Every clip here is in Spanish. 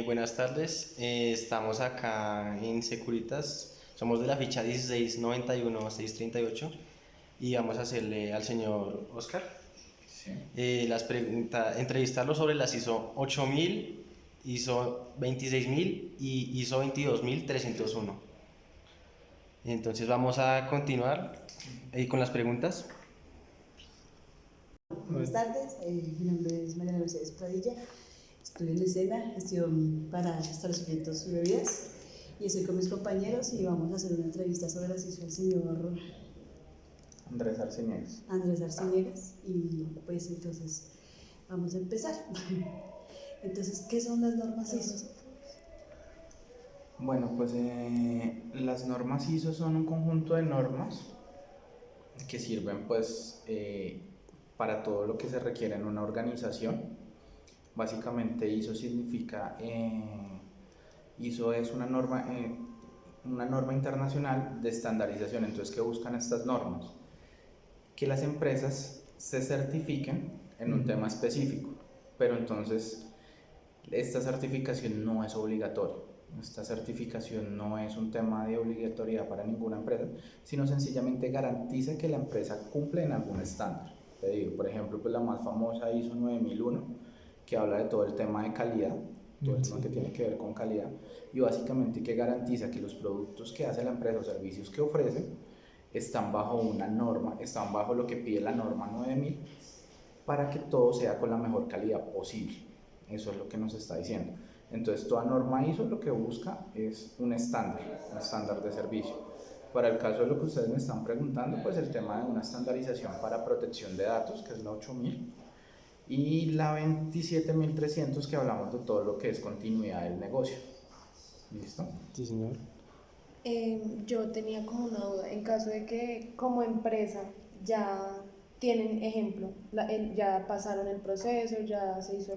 Buenas tardes, estamos acá en Securitas, somos de la ficha 1691-638 y vamos a hacerle al señor Oscar Sí. las preguntas, entrevistarlo sobre las ISO 8000, ISO 26000 y ISO 22301. Entonces vamos a continuar con las preguntas. Buenas tardes, mi nombre es Mariana Mercedes Pradilla, estudio en ESENA, gestión para establecimientos y bebidas, y estoy con mis compañeros y vamos a hacer una entrevista sobre las hizo el señor Andrés Arciniegas. Andrés Arciniegas, y pues entonces vamos a empezar. Entonces, ¿qué son las normas ISO? Bueno, pues las normas ISO son un conjunto de normas que sirven pues para todo lo que se requiere en una organización. Básicamente ISO significa, ISO es una norma internacional de estandarización. Entonces, ¿qué buscan estas normas? Que las empresas se certifiquen en un tema específico, pero entonces esta certificación no es obligatoria. Esta certificación no es un tema de obligatoriedad para ninguna empresa, sino sencillamente garantiza que la empresa cumple en algún estándar. Te digo, por ejemplo, pues la más famosa ISO 9001, que habla de todo el tema de calidad, todo el tema que tiene que ver con calidad, y básicamente que garantiza que los productos que hace la empresa o servicios que ofrece están bajo una norma, están bajo lo que pide la norma 9000 para que todo sea con la mejor calidad posible. Eso es lo que nos está diciendo. Entonces, toda norma ISO lo que busca es un estándar de servicio. Para el caso de lo que ustedes me están preguntando, pues el tema de una estandarización para protección de datos, que es la 8000, y la 27300, que hablamos de todo lo que es continuidad del negocio. ¿Listo? Sí, señor. Yo tenía como una duda, en caso de que como empresa ya tienen ejemplo, ya pasaron el proceso, ya se hizo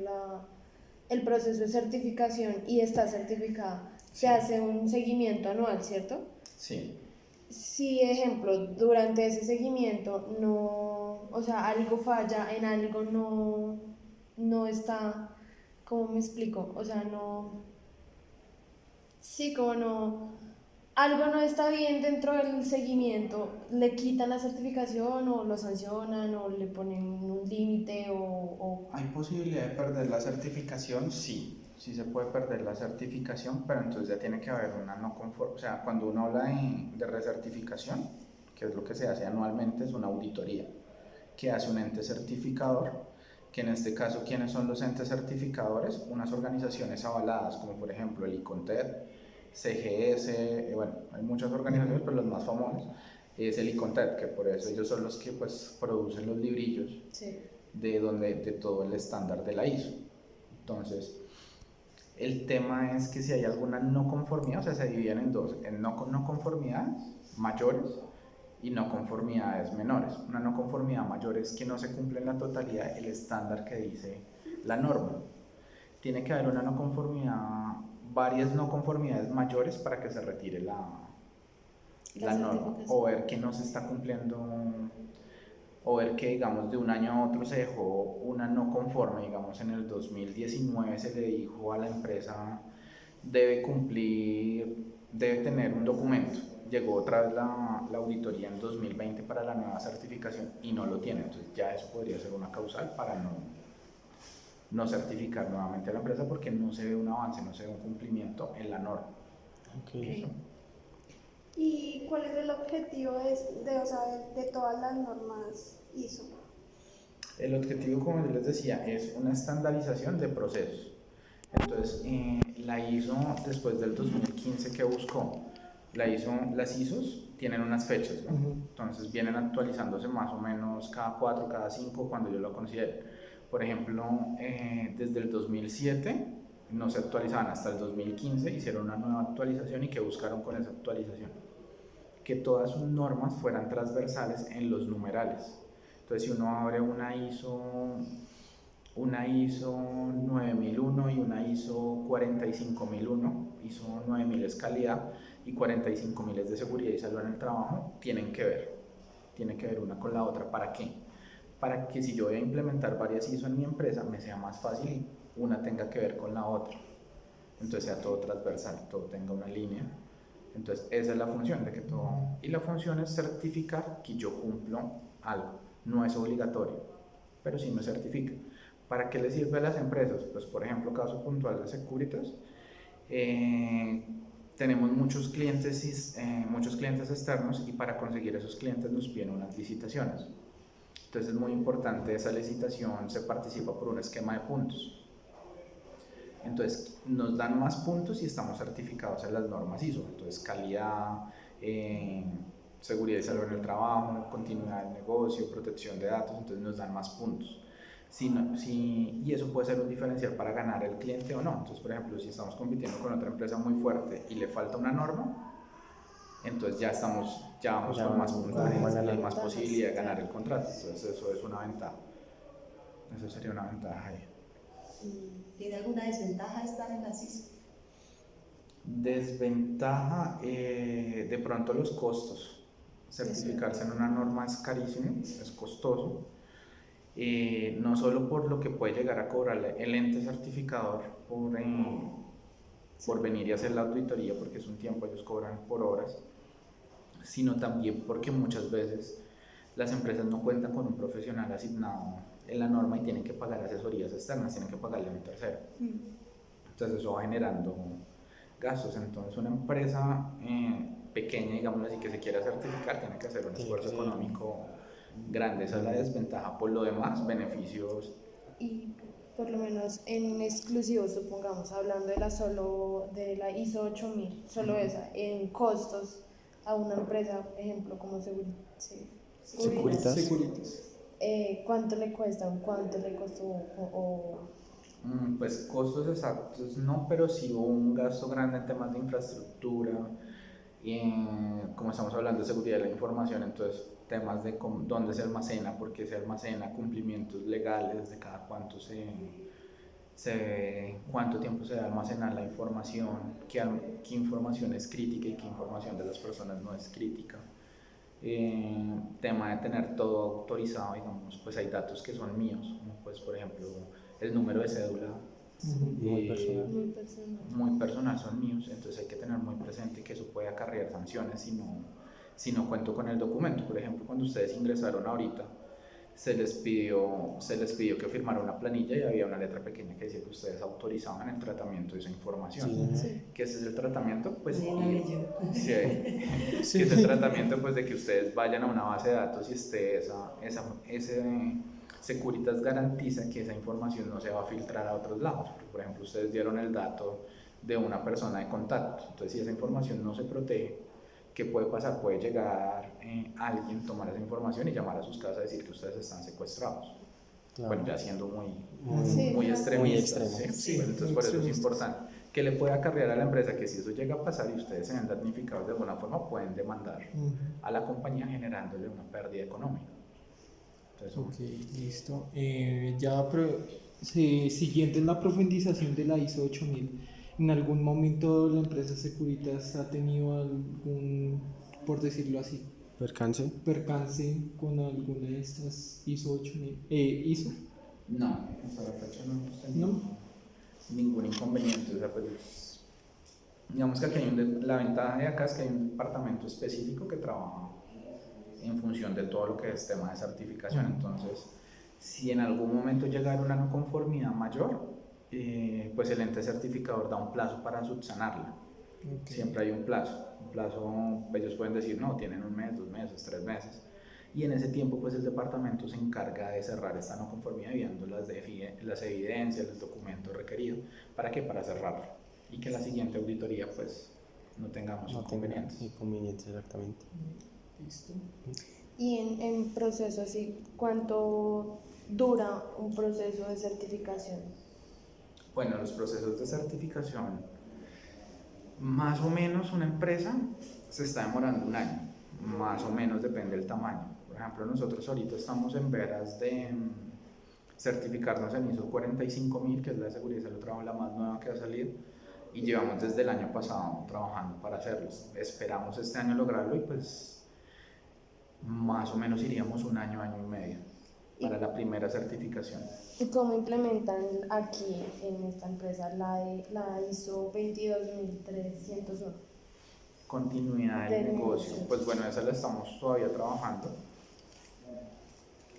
el proceso de certificación y está certificada, se hace un seguimiento anual, ¿cierto? Sí. Si, ejemplo, durante ese seguimiento no, o sea, algo falla, en algo no está, ¿cómo me explico? O sea, no, sí, como no, algo no está bien dentro del seguimiento, le quitan la certificación o lo sancionan o le ponen un límite ¿Hay posibilidad de perder la certificación? Sí, sí se puede perder la certificación, pero entonces ya tiene que haber una no conforme. O sea, cuando uno habla de recertificación, que es lo que se hace anualmente, es una auditoría que hace un ente certificador, que en este caso, ¿quiénes son los entes certificadores? Unas organizaciones avaladas, como por ejemplo el ICONTED, CGS, bueno, hay muchas organizaciones, pero los más famosos es el ICONTED, que por eso ellos son los que pues producen los librillos. Sí. De todo el estándar de la ISO. Entonces, el tema es que si hay alguna no conformidad, o sea, se dividen en dos, en no conformidades mayores y no conformidades menores. Una no conformidad mayor es que no se cumple en la totalidad el estándar que dice la norma. Tiene que haber una no conformidad, varias no conformidades mayores para que se retire la norma, o ver que no se está cumpliendo, o ver que digamos de un año a otro se dejó una no conforme. Digamos en el 2019 se le dijo a la empresa debe cumplir, debe tener un documento. Llegó otra vez la auditoría en 2020 para la nueva certificación y no lo tiene. Entonces ya eso podría ser una causal para no certificar nuevamente a la empresa, porque no se ve un avance, no se ve un cumplimiento en la norma. Okay. ¿Y cuál es el objetivo o sea, de todas las normas ISO? El objetivo, como yo les decía, es una estandarización de procesos. Entonces, la ISO, después del 2015, ¿qué buscó? Las ISOs tienen unas fechas, ¿no? Entonces vienen actualizándose más o menos cada 4, cada 5, cuando yo lo considero. Por ejemplo, desde el 2007 no se actualizaban, hasta el 2015 hicieron una nueva actualización. ¿Y qué buscaron con esa actualización? Que todas sus normas fueran transversales en los numerales. Entonces, si uno abre una ISO 9001 y una ISO 45001, ISO 9000 es calidad y 45000 es de seguridad y salud en el trabajo, tiene que ver una con la otra. ¿Para qué? Para que si yo voy a implementar varias ISO en mi empresa me sea más fácil y una tenga que ver con la otra. entonces sea todo transversal, todo tenga una línea. Entonces esa es la función de que todo, y la función es certificar que yo cumplo algo, no es obligatorio, pero sí me certifica. ¿Para qué le sirve a las empresas? Pues por ejemplo, caso puntual de Securitas, tenemos muchos clientes externos y para conseguir esos clientes nos piden unas licitaciones. Entonces es muy importante esa licitación, se participa por un esquema de puntos. Entonces nos dan más puntos y estamos certificados en las normas ISO. Entonces calidad, seguridad y salud en el trabajo, continuidad del negocio, protección de datos, entonces nos dan más puntos. Y eso puede ser un diferencial para ganar el cliente o no. Entonces, por ejemplo, si estamos compitiendo con otra empresa muy fuerte y le falta una norma, entonces ya vamos con más puntajes y hay más posibilidad de ganar el contrato. Entonces eso es una ventaja. Eso sería una ventaja ahí. ¿Tiene alguna desventaja estar en las ISO? Desventaja, de pronto los costos. Certificarse en una norma es carísimo, es costoso. No solo por lo que puede llegar a cobrar el ente certificador por venir y hacer la auditoría, porque es un tiempo, ellos cobran por horas, sino también porque muchas veces las empresas no cuentan con un profesional asignado en la norma y tienen que pagar asesorías externas, tienen que pagarle a un tercero. Entonces eso va generando gastos. Entonces una empresa pequeña, digamos así, que se quiera certificar, tiene que hacer un esfuerzo económico grande. Esa es la desventaja. Por lo demás, beneficios. Y por lo menos en exclusivo, supongamos, hablando de la ISO 8000, solo esa, en costos a una empresa, ejemplo, como Securitas. ¿cuánto le cuesta? ¿Cuánto le costó? Pues costos exactos no, pero sí hubo un gasto grande en temas de infraestructura, y como estamos hablando de seguridad de la información, entonces temas de dónde se almacena, por qué se almacena, cumplimientos legales de cada cuánto cuánto tiempo se debe almacenar la información, qué información es crítica y qué información de las personas no es crítica. Tema de tener todo autorizado, digamos, pues hay datos que son míos, como pues por ejemplo el número de cédula, muy personal, son míos, entonces hay que tener muy presente que eso puede acarrear sanciones si no cuento con el documento. Por ejemplo, cuando ustedes ingresaron ahorita, se les pidió que firmara una planilla y había una letra pequeña que decía que ustedes autorizaban el tratamiento de esa información. ¿Qué es el tratamiento? Pues que es el tratamiento, pues, de que ustedes vayan a una base de datos y Securitas garantiza que esa información no se va a filtrar a otros lados. Por ejemplo, ustedes dieron el dato de una persona de contacto, entonces si esa información no se protege, ¿qué puede pasar? Puede llegar alguien, tomar esa información y llamar a sus casas a decir que ustedes están secuestrados. Claro. Bueno, ya siendo muy extremistas. ¿sí? Bueno, entonces por eso es importante que le pueda acarrear a la empresa que si eso llega a pasar y ustedes se ven damnificados de alguna forma, pueden demandar a la compañía generándole una pérdida económica. Entonces, ok, listo. Siguiente en la profundización de la ISO 8000, ¿en algún momento la empresa Securitas ha tenido algún, por decirlo así, percance con alguna de estas ISO 8000? ¿ISO? No, hasta la fecha no hemos tenido ningún inconveniente. O sea, pues, digamos que aquí la ventaja de acá es que hay un departamento específico que trabaja en función de todo lo que es tema de certificación. Entonces, si en algún momento llegara una no conformidad mayor, pues el ente certificador da un plazo para subsanarla. Siempre hay un plazo, ellos pueden decir no, tienen 1 mes, 2 meses, 3 meses, y en ese tiempo pues el departamento se encarga de cerrar esta no conformidad viendo las evidencias, los documentos requeridos. ¿Para qué? Para cerrarlo y que la siguiente auditoría pues no tengamos inconvenientes. Inconvenientes, exactamente. Listo. Y en proceso así, ¿cuánto dura un proceso de certificación? Bueno, los procesos de certificación, más o menos una empresa se está demorando 1 año, más o menos depende del tamaño. Por ejemplo, nosotros ahorita estamos en veras de certificarnos en ISO 45000, que es la de seguridad y salud del trabajo, la más nueva que ha salido, y llevamos desde el año pasado trabajando para hacerlos. Esperamos este año lograrlo y pues más o menos iríamos 1 año, 1 año y medio. para la primera certificación. ¿Y cómo implementan aquí en esta empresa la ISO 22301? Continuidad del Del negocio. negocio. Pues bueno, esa la estamos todavía trabajando.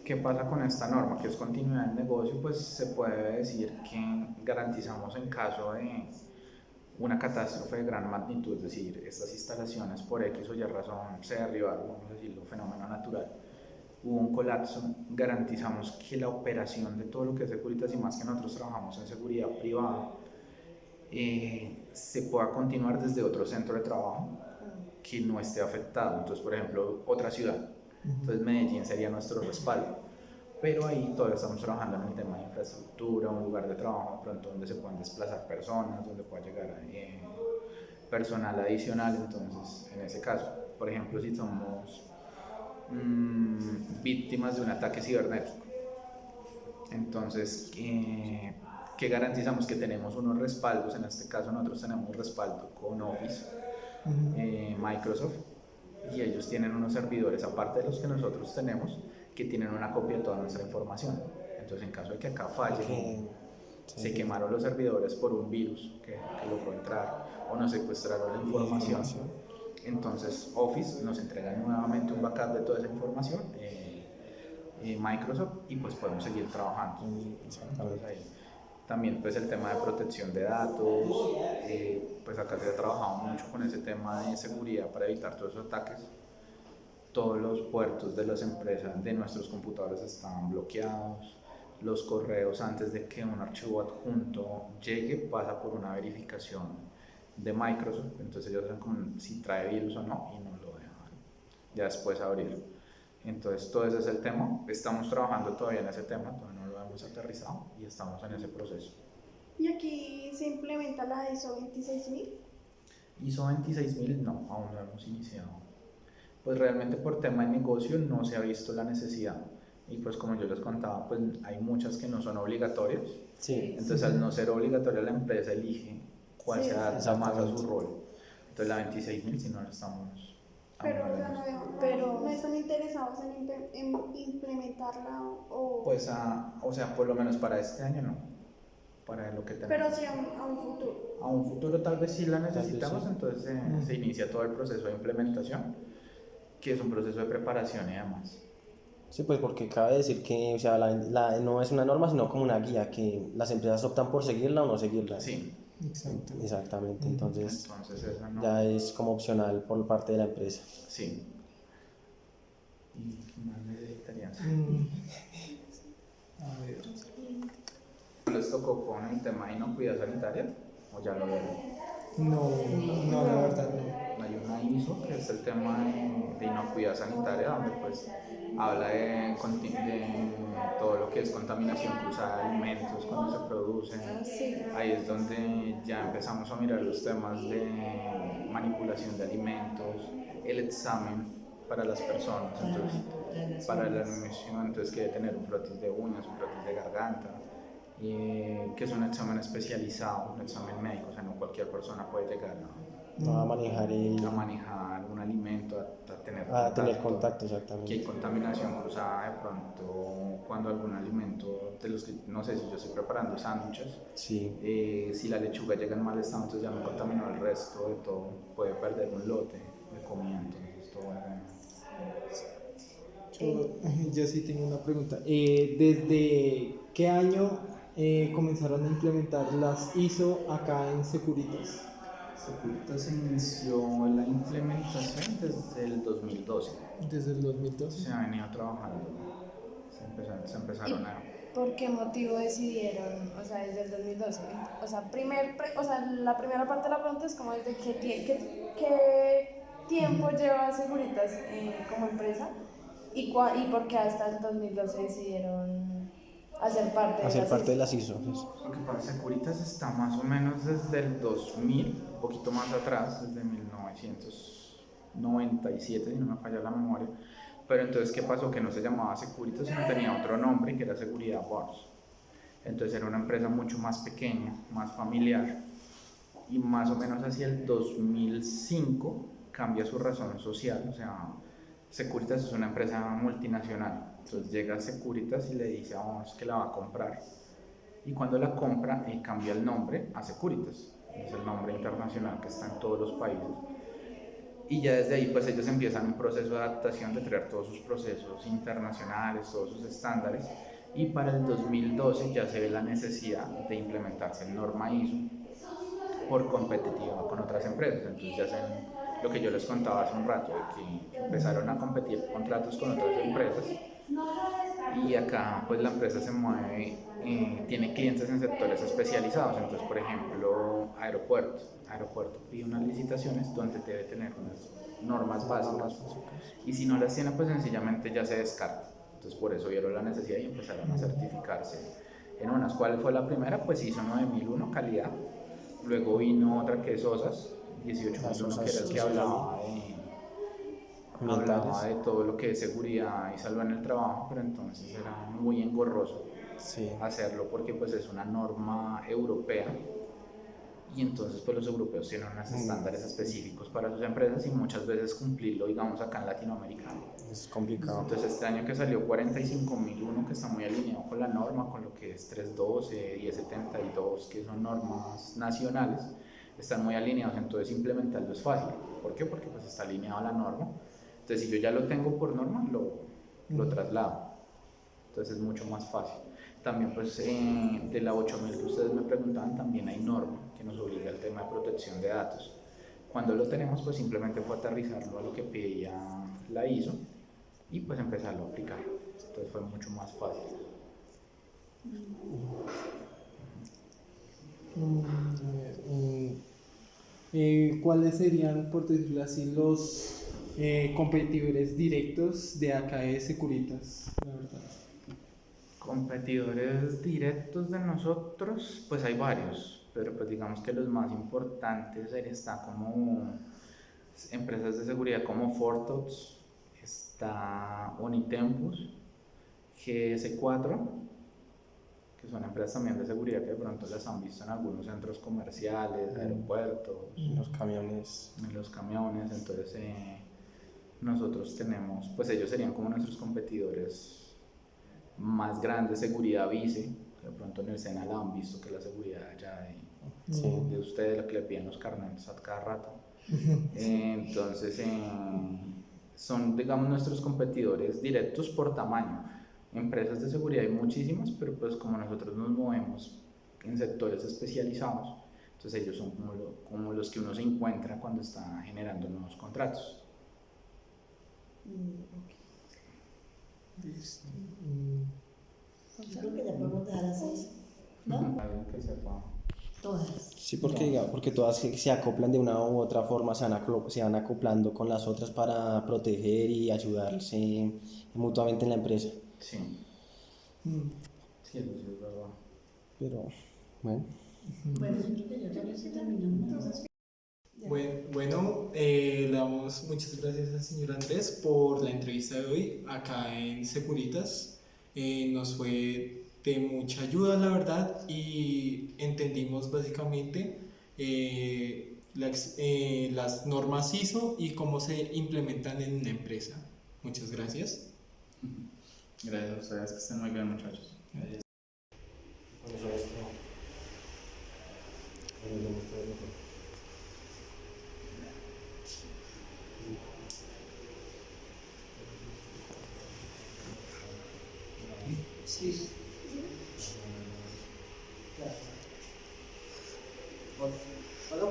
¿Qué pasa con esta norma? Que es continuidad del negocio, pues se puede decir que garantizamos en caso de una catástrofe de gran magnitud, es decir, estas instalaciones por X o Y razón se derribaron, vamos a decirlo, fenómeno natural, hubo un colapso, garantizamos que la operación de todo lo que es Securitas y más que nosotros trabajamos en seguridad privada, se pueda continuar desde otro centro de trabajo que no esté afectado. Entonces, por ejemplo, otra ciudad. Entonces, Medellín sería nuestro respaldo. Pero ahí todavía estamos trabajando en el tema de infraestructura, un lugar de trabajo de pronto donde se puedan desplazar personas, donde pueda llegar personal adicional. Entonces, en ese caso, por ejemplo, si somos víctimas de un ataque cibernético, entonces, ¿qué garantizamos? Que tenemos unos respaldos. En este caso nosotros tenemos un respaldo con Office, Microsoft, y ellos tienen unos servidores aparte de los que nosotros tenemos, que tienen una copia de toda nuestra información. Entonces, en caso de que acá falle, se quemaron los servidores por un virus que logró entrar, o nos secuestraron la información, entonces Office nos entrega nuevamente un backup de toda esa información, Microsoft, y pues podemos seguir trabajando. Entonces, ahí también pues el tema de protección de datos, pues acá se ha trabajado mucho con ese tema de seguridad para evitar todos esos ataques. Todos los puertos de las empresas, de nuestros computadores, estaban bloqueados. Los correos, antes de que un archivo adjunto llegue, pasa por una verificación de Microsoft, entonces ellos saben como si trae virus o no, y no lo dejan ya después abrir. Entonces todo ese es el tema. Estamos trabajando todavía en ese tema, todavía no lo hemos aterrizado y estamos en ese proceso. ¿Y aquí se implementa la ISO 26000? ISO 26000 no, aún no hemos iniciado. Pues realmente por tema de negocio no se ha visto la necesidad. Y pues como yo les contaba, pues hay muchas que no son obligatorias. Sí. Entonces al no ser obligatoria, la empresa elige cuál se adapta más a su exactamente. rol. Entonces la 26000 si no la estamos... Pero, aún o no sea, la hemos- pero no están interesados en implementarla o... Pues o sea, por lo menos para este año no. Para lo que tenemos. Pero sí a un futuro. A un futuro tal vez sí la vez necesitamos, sí. entonces se inicia todo el proceso de implementación, que es un proceso de preparación y demás. Sí, pues porque cabe decir que, o sea, no es una norma, sino como una guía, que las empresas optan por seguirla o no seguirla. Sí, Exacto. Exactamente, entonces entonces esa no. ya es como opcional por parte de la empresa. Sí. ¿Y qué más necesitarían? A ver. ¿Les tocó con el tema de inocuidad sanitaria? ¿O ya lo vieron? No, la verdad no. Hay una ISO que es el tema de inocuidad sanitaria, donde pues habla de todo lo que es contaminación cruzada de alimentos cuando se producen. Ahí es donde ya empezamos a mirar los temas de manipulación de alimentos, el examen para las personas, entonces para la admisión, entonces que debe tener un frotis de uñas, un frotis de garganta, que es un examen especializado, un examen médico, o sea, no cualquier persona puede llegar No a manejar a manejar un alimento, a tener contacto, que hay exactamente. contaminación cruzada de pronto cuando algún alimento, de los que, no sé, si yo estoy preparando sándwiches, Sí. si la lechuga llega en mal estado, entonces ya me contaminó el resto de todo, puede perder un lote de comida, entonces todo Yo sí tengo una pregunta. ¿Desde qué año comenzaron a implementar las ISO acá en Securitas? Securitas se inició la implementación desde el 2012, Desde el 2012. se ha venido trabajando, se empezaron a... ¿Por qué motivo decidieron, o sea, desde el 2012? O sea, la primera parte de la pregunta es como desde qué tiempo lleva Securitas como empresa y por qué hasta el 2012 decidieron hacer parte Hacer de parte de las ISO. Lo que pasa es que Securitas está más o menos desde el 2000, un poquito más atrás, desde 1997, si no me falla la memoria. Pero entonces, ¿qué pasó? Que no se llamaba Securitas, sino tenía otro nombre, que era Seguridad Bars. Entonces era una empresa mucho más pequeña, más familiar. Y más o menos hacia el 2005 cambia su razón social. O sea, Securitas es una empresa multinacional. Entonces llega a Securitas y le dice a ONS que la va a comprar. Y cuando la compra, cambia el nombre a Securitas. Es el nombre internacional que está en todos los países. Y ya desde ahí pues ellos empiezan un proceso de adaptación, de traer todos sus procesos internacionales, todos sus estándares. Y para el 2012 ya se ve la necesidad de implementarse en norma ISO por competitividad con otras empresas. Entonces ya hacen lo que yo les contaba hace un rato, de que empezaron a competir contratos con otras empresas. Y acá pues la empresa se mueve, tiene clientes en sectores especializados. Entonces, por ejemplo, aeropuerto pide unas licitaciones donde debe tener unas normas básicas, y si no las tiene pues sencillamente ya se descarta. Entonces por eso vieron la necesidad y empezaron a certificarse en unas. ¿Cuál fue la primera? Pues ISO 9001 calidad. Luego vino otra que es OSAS 18001, que era el que hablaba de todo lo que es seguridad y salud en el trabajo, pero entonces era muy engorroso hacerlo porque pues es una norma europea, y entonces pues los europeos tienen unos estándares específicos para sus empresas y muchas veces cumplirlo, digamos, acá en Latinoamérica es complicado. Entonces este año que salió 45001, que está muy alineado con la norma, con lo que es 312, 1072, que son normas nacionales, están muy alineados, entonces implementarlo es fácil. ¿Por qué? Porque pues está alineado a la norma. Entonces si yo ya lo tengo por norma, lo traslado. Entonces es mucho más fácil. También pues de la 8000 que ustedes me preguntaban, también hay norma que nos obliga al tema de protección de datos. Cuando lo tenemos pues simplemente fue aterrizarlo a lo que pedía la ISO y pues empezarlo a aplicar. Entonces fue mucho más fácil. ¿Cuáles serían, por decirlo así, los competidores directos de acá de Securitas, la verdad? Competidores directos de nosotros, pues hay varios, pero pues digamos que los más importantes está como empresas de seguridad como Fortox, está Unitempus, GS4, que son empresas también de seguridad que de pronto las han visto en algunos centros comerciales, aeropuertos, en los camiones. Entonces nosotros tenemos, pues ellos serían como nuestros competidores más grandes. Seguridad Vice, que de pronto en el SENA la han visto, que es la seguridad ya de ustedes, la que le piden los carnets a cada rato. Entonces son, digamos, nuestros competidores directos por tamaño. Empresas de seguridad hay muchísimas, pero pues como nosotros nos movemos en sectores especializados, entonces ellos son como los que uno se encuentra cuando está generando nuevos contratos. Yo creo que ya podemos dejar así, ¿no? Algo que sepa. Todas. Sí, porque todas se acoplan de una u otra forma, se van acoplando con las otras para proteger y ayudarse mutuamente en la empresa. Sí. Sí, eso sí es verdad. Pero, bueno. Bueno, yo creo que ya casi terminamos. Bueno, le damos muchas gracias al señor Andrés por la entrevista de hoy acá en Securitas. Nos fue de mucha ayuda, la verdad, y entendimos básicamente las normas ISO y cómo se implementan en una empresa. Muchas gracias. Gracias a ustedes, que estén muy bien, muchachos. Gracias. Sí. Hola,